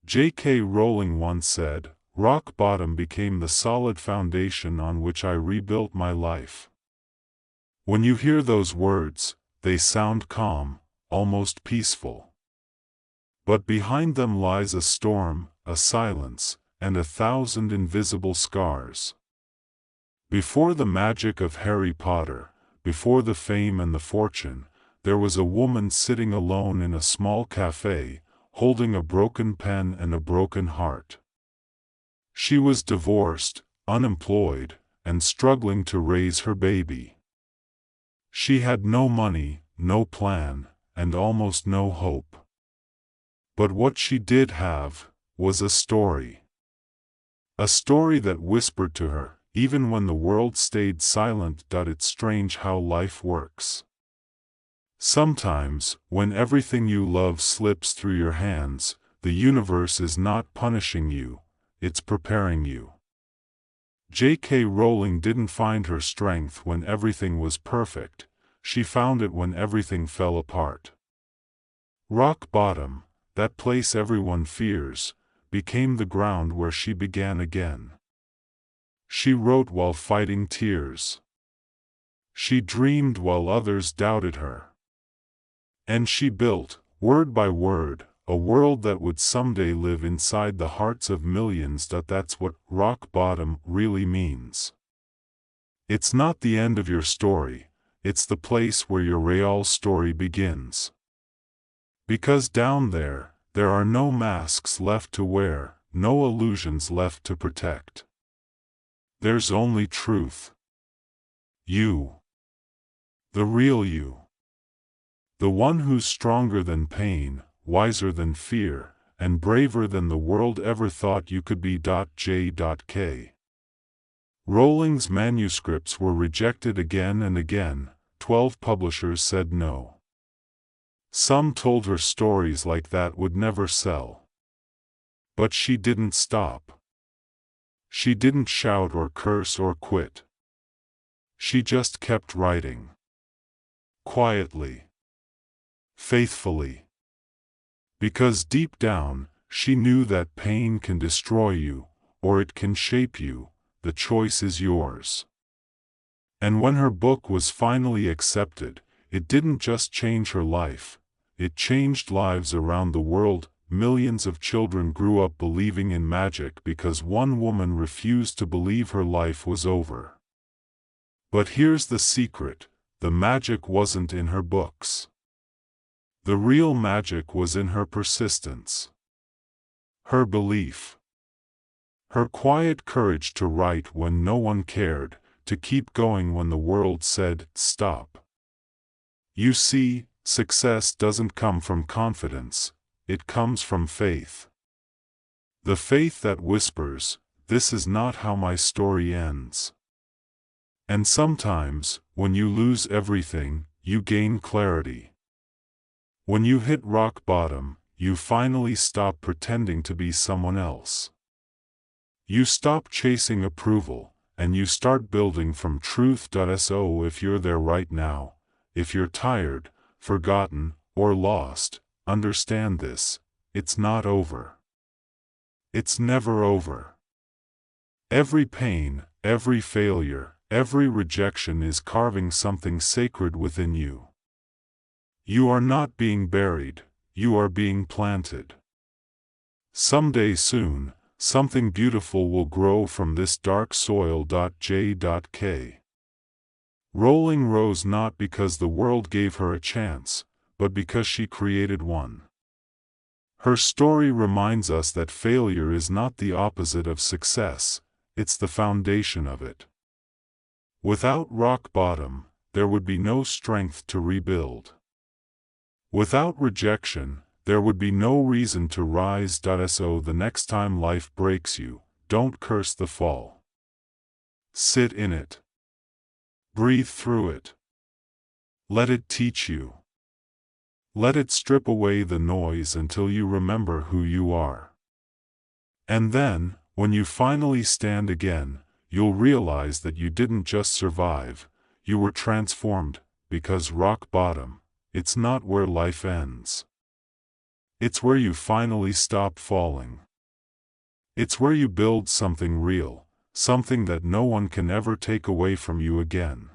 J.K. Rowling once said, "Rock bottom became the solid foundation on which I rebuilt my life." When you hear those words, they sound calm, almost peaceful. But behind them lies a storm, a silence, and 1,000 invisible scars. Before the magic of Harry Potter, before the fame and the fortune, there was a woman sitting alone in a small cafe, holding a broken pen and a broken heart. She was divorced, unemployed, and struggling to raise her baby. She had no money, no plan, and almost no hope. But what she did have was a story. A story that whispered to her, even when the world stayed silent. It's strange how life works. Sometimes, when everything you love slips through your hands, the universe is not punishing you, it's preparing you. J.K. Rowling didn't find her strength when everything was perfect, she found it when everything fell apart. Rock bottom, that place everyone fears, became the ground where she began again. She wrote while fighting tears. She dreamed while others doubted her. And she built, word by word, a world that would someday live inside the hearts of millions. That's what rock bottom really means. It's not the end of your story, it's the place where your real story begins. Because down there are no masks left to wear, no illusions left to protect. There's only truth. You. The real you. The one who's stronger than pain, wiser than fear, and braver than the world ever thought you could be. J.K. Rowling's manuscripts were rejected again and again, 12 publishers said no. Some told her stories like that would never sell. But she didn't stop. She didn't shout or curse or quit. She just kept writing. Quietly. Faithfully. Because deep down, she knew that pain can destroy you, or it can shape you, the choice is yours. And when her book was finally accepted, it didn't just change her life, it changed lives around the world. Millions of children grew up believing in magic because one woman refused to believe her life was over. But here's the secret, the magic wasn't in her books. The real magic was in her persistence. Her belief. Her quiet courage to write when no one cared, to keep going when the world said, stop. You see, success doesn't come from confidence, it comes from faith. The faith that whispers, this is not how my story ends. And sometimes, when you lose everything, you gain clarity. When you hit rock bottom, you finally stop pretending to be someone else. You stop chasing approval, and you start building from truth. So if you're there right now, if you're tired, forgotten, or lost, understand this, it's not over. It's never over. Every pain, every failure, every rejection is carving something sacred within you. You are not being buried, you are being planted. Someday soon, something beautiful will grow from this dark soil. J.K. Rowling rose not because the world gave her a chance, but because she created one. Her story reminds us that failure is not the opposite of success, it's the foundation of it. Without rock bottom, there would be no strength to rebuild. Without rejection, there would be no reason to rise. So the next time life breaks you, don't curse the fall. Sit in it. Breathe through it. Let it teach you. Let it strip away the noise until you remember who you are. And then, when you finally stand again, you'll realize that you didn't just survive, you were transformed, because rock bottom, it's not where life ends. It's where you finally stop falling. It's where you build something real, something that no one can ever take away from you again.